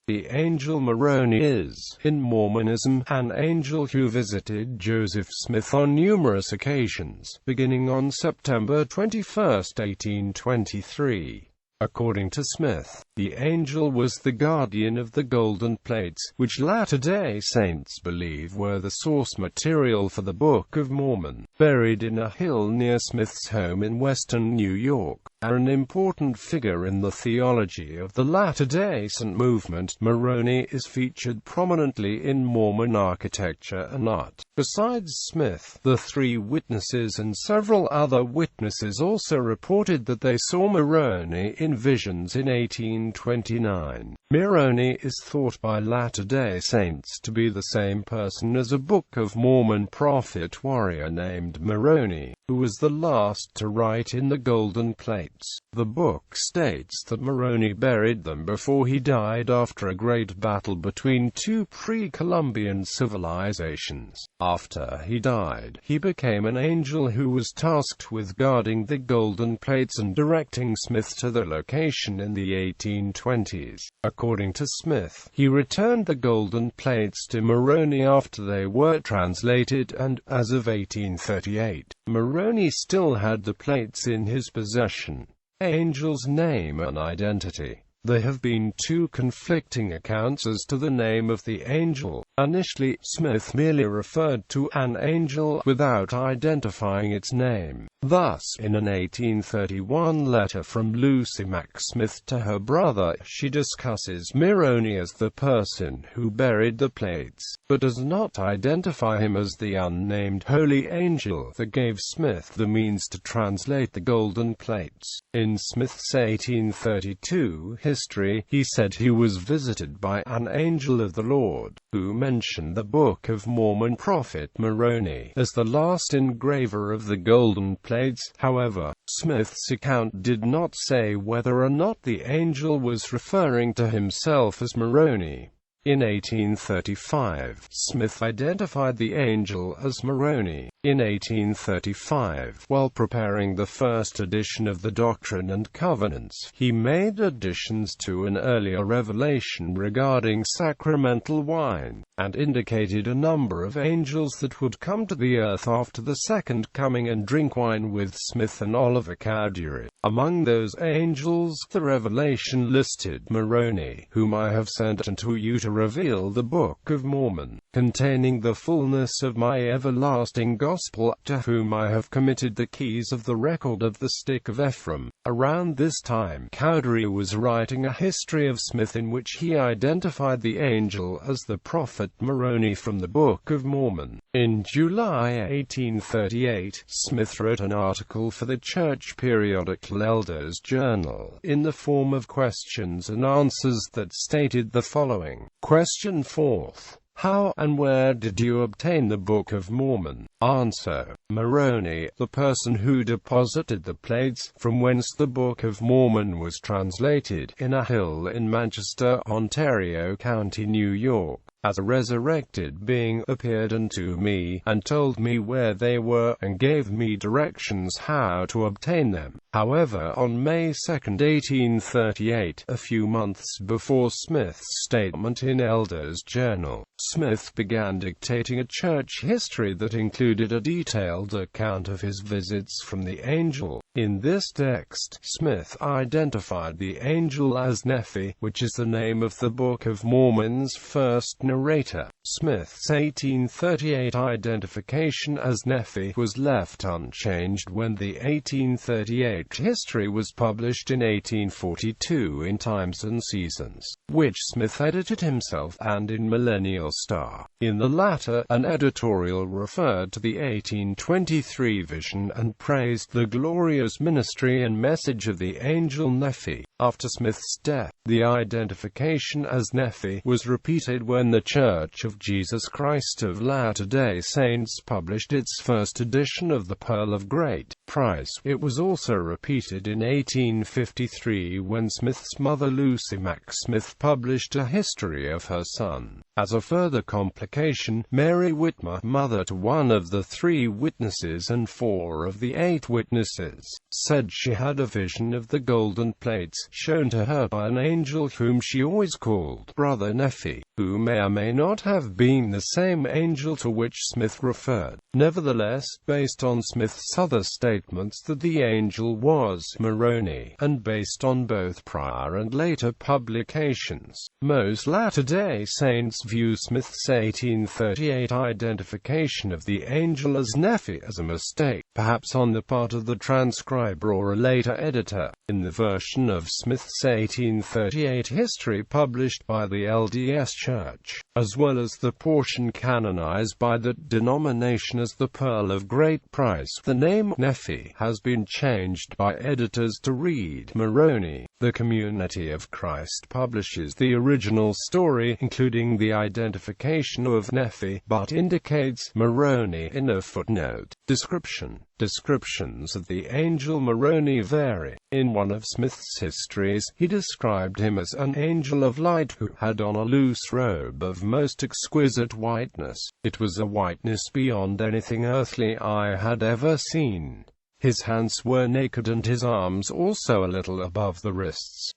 The Angel Moroni is, in Mormonism, an angel who visited Joseph Smith on numerous occasions, beginning on September 21, 1823. According to Smith, the angel was the guardian of the golden plates, which Latter-day Saints believe were the source material for the Book of Mormon, buried in a hill near Smith's home in western New York. An important figure in the theology of the Latter-day Saint movement, Moroni is featured prominently in Mormon architecture and art. Besides Smith, the three witnesses and several other witnesses also reported that they saw Moroni in visions in 1829. Moroni is thought by Latter-day Saints to be the same person as a Book of Mormon prophet warrior named Moroni, who was the last to write in the golden plates. The book states that Moroni buried them before he died after a great battle between two pre-Columbian civilizations. After he died, he became an angel who was tasked with guarding the golden plates and directing Smith to the location in the 1820s. According to Smith, he returned the golden plates to Moroni after they were translated and, as of 1838, Moroni still had the plates in his possession. Angel's name and identity. There have been two conflicting accounts as to the name of the angel. Initially, Smith merely referred to an angel without identifying its name. Thus, in an 1831 letter from Lucy Mack Smith to her brother, she discusses Moroni as the person who buried the plates, but does not identify him as the unnamed holy angel that gave Smith the means to translate the golden plates. In Smith's 1832 history, he said he was visited by an angel of the Lord, who mentioned the Book of Mormon prophet Moroni as the last engraver of the golden plates. However, Smith's account did not say whether or not the angel was referring to himself as Moroni. In 1835, Smith identified the angel as Moroni. In 1835, while preparing the first edition of the Doctrine and Covenants, he made additions to an earlier revelation regarding sacramental wine, and indicated a number of angels that would come to the earth after the second coming and drink wine with Smith and Oliver Cowdery. Among those angels, the revelation listed Moroni, whom I have sent unto you to reveal the Book of Mormon, containing the fullness of my everlasting gospel, to whom I have committed the keys of the record of the stick of Ephraim. Around this time, Cowdery was writing a history of Smith in which he identified the angel as the prophet Moroni from the Book of Mormon. In July 1838, Smith wrote an article for the church periodical Elders Journal, in the form of questions and answers that stated the following. Question 4th. How and where did you obtain the Book of Mormon? Answer. Moroni, the person who deposited the plates, from whence the Book of Mormon was translated, in a hill in Manchester, Ontario County, New York. As a resurrected being, appeared unto me, and told me where they were, and gave me directions how to obtain them. However, on May 2, 1838, a few months before Smith's statement in Elders Journal, Smith began dictating a church history that included a detailed account of his visits from the angel. In this text, Smith identified the angel as Nephi, which is the name of the Book of Mormon's first narrator. Smith's 1838 identification as Nephi was left unchanged when the 1838 history was published in 1842 in Times and Seasons, which Smith edited himself, and in Millennial Star. In the latter, an editorial referred to the 1823 vision and praised the glorious ministry and message of the angel Nephi. After Smith's death, the identification as Nephi was repeated when the Church of Jesus Christ of Latter-day Saints published its first edition of the Pearl of Great Price. It was also repeated in 1853 when Smith's mother Lucy Mack Smith published a history of her son. As a further complication, Mary Whitmer, mother to one of the 3 witnesses and 4 of the 8 witnesses, said she had a vision of the golden plates, shown to her by an angel whom she always called Brother Nephi, who may or may not have been the same angel to which Smith referred. Nevertheless, based on Smith's other statements that the angel was Moroni, and based on both prior and later publications, most Latter-day Saints view Smith's 1838 identification of the angel as Nephi as a mistake, perhaps on the part of the transcriber or a later editor. In the version of Smith's 1838 history published by the LDS Church, as well as the portion canonized by that denomination as the Pearl of Great Price, the name Nephi has been changed by editors to read Moroni. The Community of Christ publishes the original story, including the identification of Nephi, but indicates Moroni in a footnote. Descriptions of the angel Moroni vary. In one of Smith's histories, he described him as an angel of light who had on a loose robe of most exquisite whiteness. It was a whiteness beyond anything earthly eye had ever seen. His hands were naked and his arms also a little above the wrists.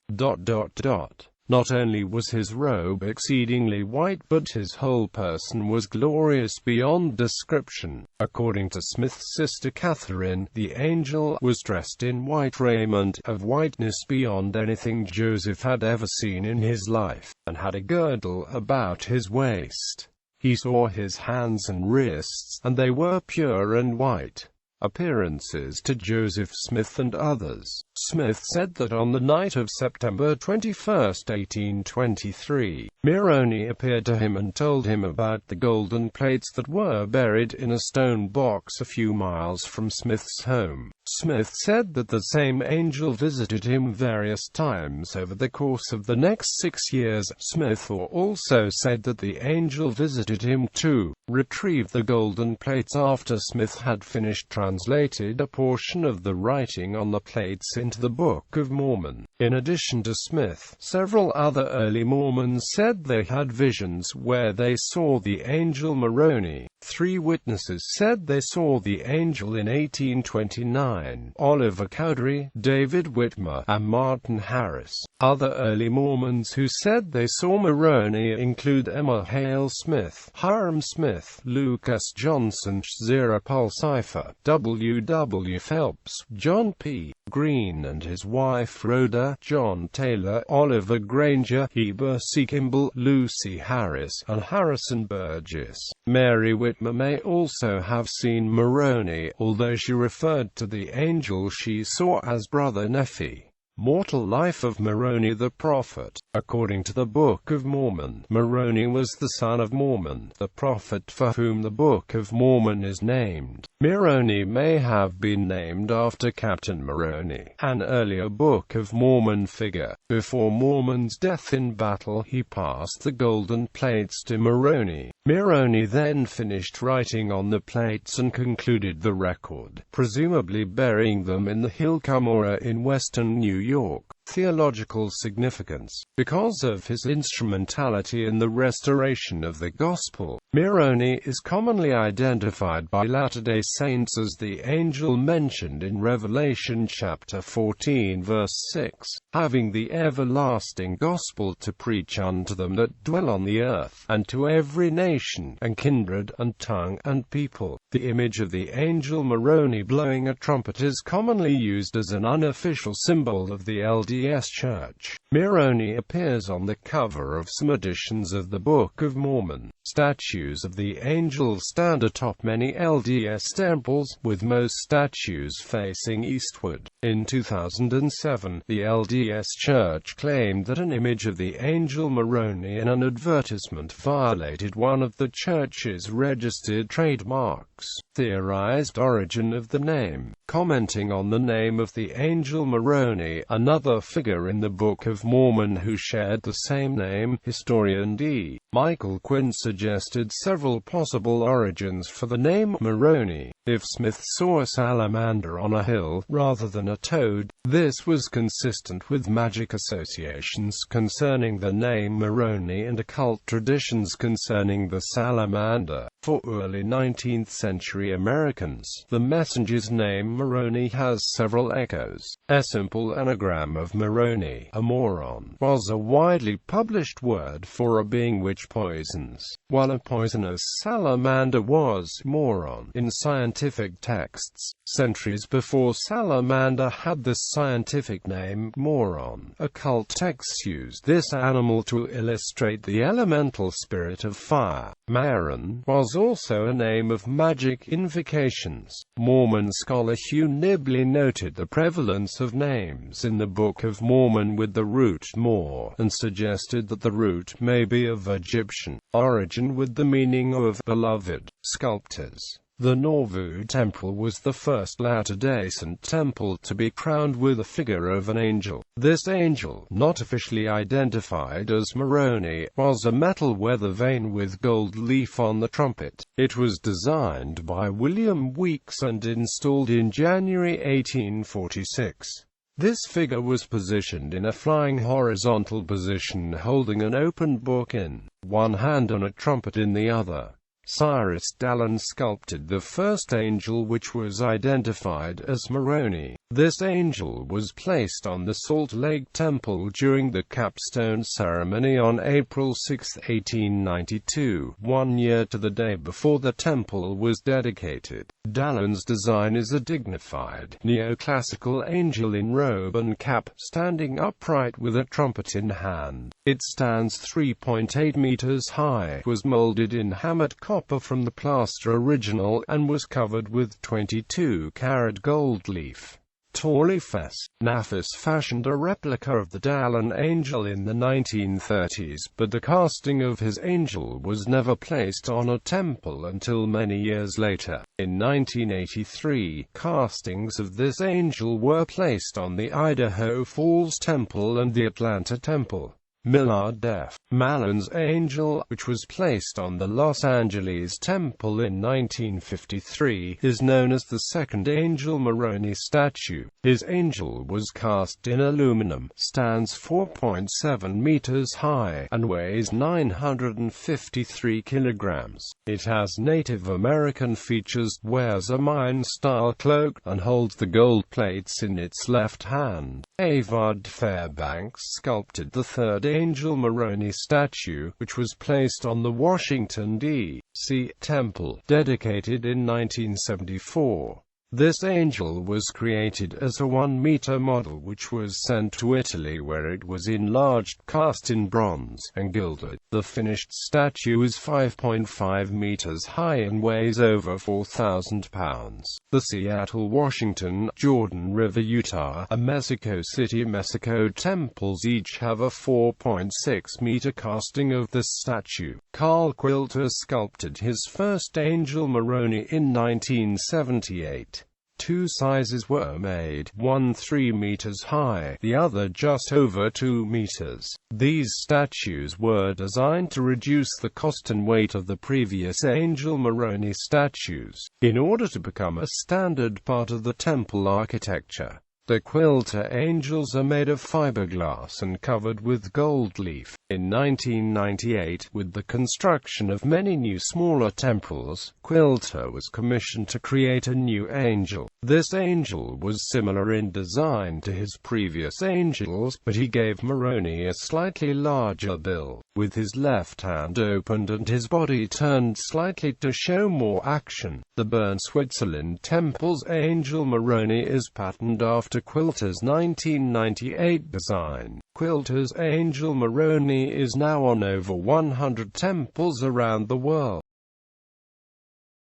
Not only was his robe exceedingly white, but his whole person was glorious beyond description. According to Smith's sister Catherine, the angel was dressed in white raiment, of whiteness beyond anything Joseph had ever seen in his life, and had a girdle about his waist. He saw his hands and wrists, and they were pure and white. Appearances to Joseph Smith and others. Smith said that on the night of September 21, 1823, Moroni appeared to him and told him about the golden plates that were buried in a stone box a few miles from Smith's home. Smith said that the same angel visited him various times over the course of the next 6 years. Smith also said that the angel visited him to retrieve the golden plates after Smith had finished translated a portion of the writing on the plates into the Book of Mormon. In addition to Smith, several other early Mormons said they had visions where they saw the angel Moroni. 3 witnesses said they saw the angel in 1829: Oliver Cowdery, David Whitmer, and Martin Harris. Other early Mormons who said they saw Moroni include Emma Hale Smith, Hiram Smith, Lucas Johnson, Zera Pulsifer, W. W. Phelps, John P. Green and his wife Rhoda, John Taylor, Oliver Granger, Heber C. Kimball, Lucy Harris, and Harrison Burgess. Mary Whitmer may also have seen Moroni, although she referred to the angel she saw as Brother Nephi. Mortal life of Moroni the prophet. According to the Book of Mormon, Moroni was the son of Mormon, the prophet for whom the Book of Mormon is named. Moroni may have been named after Captain Moroni, an earlier Book of Mormon figure. Before Mormon's death in battle, he passed the golden plates to Moroni. Moroni then finished writing on the plates and concluded the record, presumably burying them in the Hill Cumorah in western New York. Theological significance. Because of his instrumentality in the restoration of the Gospel, Moroni is commonly identified by Latter-day Saints as the angel mentioned in Revelation chapter 14 verse 6, having the everlasting gospel to preach unto them that dwell on the earth, and to every nation, and kindred, and tongue, and people. The image of the angel Moroni blowing a trumpet is commonly used as an unofficial symbol of the LDS Church. Moroni appears on the cover of some editions of the Book of Mormon. Statues of the angel stand atop many LDS temples, with most statues facing eastward. In 2007, the LDS Church claimed that an image of the angel Moroni in an advertisement violated one of the church's registered trademarks. Theorized origin of the name. Commenting on the name of the Angel Moroni, another figure in the Book of Mormon who shared the same name, historian D. Michael Quinn suggested several possible origins for the name Moroni. If Smith saw a salamander on a hill, rather than a toad, this was consistent with magic associations concerning the name Moroni and occult traditions concerning the salamander. For early 19th century Americans, the messenger's name Moroni has several echoes. A simple anagram of Moroni, a moron, was a widely published word for a being which poisons, while a poisonous salamander was moron in scientific texts. Centuries before salamander had this scientific name, moron, occult texts used this animal to illustrate the elemental spirit of fire. Maron was also a name of magic invocations. Mormon scholar Hugh Nibley noted the prevalence of names in the Book of Mormon with the root Mor, and suggested that the root may be of Egyptian origin with the meaning of beloved. Sculptors. The Nauvoo Temple was the first Latter-day Saint temple to be crowned with a figure of an angel. This angel, not officially identified as Moroni, was a metal weather vane with gold leaf on the trumpet. It was designed by William Weeks and installed in January 1846. This figure was positioned in a flying horizontal position holding an open book in one hand and a trumpet in the other. Cyrus Dallin sculpted the first angel which was identified as Moroni. This angel was placed on the Salt Lake Temple during the capstone ceremony on April 6, 1892, 1 year to the day before the temple was dedicated. Dallin's design is a dignified, neoclassical angel in robe and cap, standing upright with a trumpet in hand. It stands 3.8 meters high. It was molded in hammered copper from the plaster original, and was covered with 22-karat gold leaf. Torlifes. Nafis fashioned a replica of the Dallin angel in the 1930s, but the casting of his angel was never placed on a temple until many years later. In 1983, castings of this angel were placed on the Idaho Falls Temple and the Atlanta Temple. Millard F. Mallon's angel, which was placed on the Los Angeles Temple in 1953, is known as the second Angel Moroni statue. His angel was cast in aluminum, stands 4.7 meters high, and weighs 953 kilograms. It has Native American features, wears a mine-style cloak, and holds the gold plates in its left hand. Avard Fairbanks sculpted the third Angel Moroni statue, which was placed on the Washington, D.C. Temple, dedicated in 1974. This angel was created as a 1-meter model which was sent to Italy where it was enlarged, cast in bronze, and gilded. The finished statue is 5.5 meters high and weighs over 4,000 pounds. The Seattle, Washington, Jordan River, Utah, and Mexico City, Mexico temples each have a 4.6-meter casting of this statue. Carl Quilter sculpted his first Angel Moroni in 1978. Two sizes were made, one 3 meters high, the other just over 2 meters. These statues were designed to reduce the cost and weight of the previous Angel Moroni statues, in order to become a standard part of the temple architecture. The Quilter angels are made of fiberglass and covered with gold leaf. In 1998, with the construction of many new smaller temples, Quilter was commissioned to create a new angel. This angel was similar in design to his previous angels, but he gave Moroni a slightly larger bill, with his left hand opened and his body turned slightly to show more action. The Bern, Switzerland temple's Angel Moroni is patterned after Quilter's 1998 design. Quilter's Angel Moroni is now on over 100 temples around the world.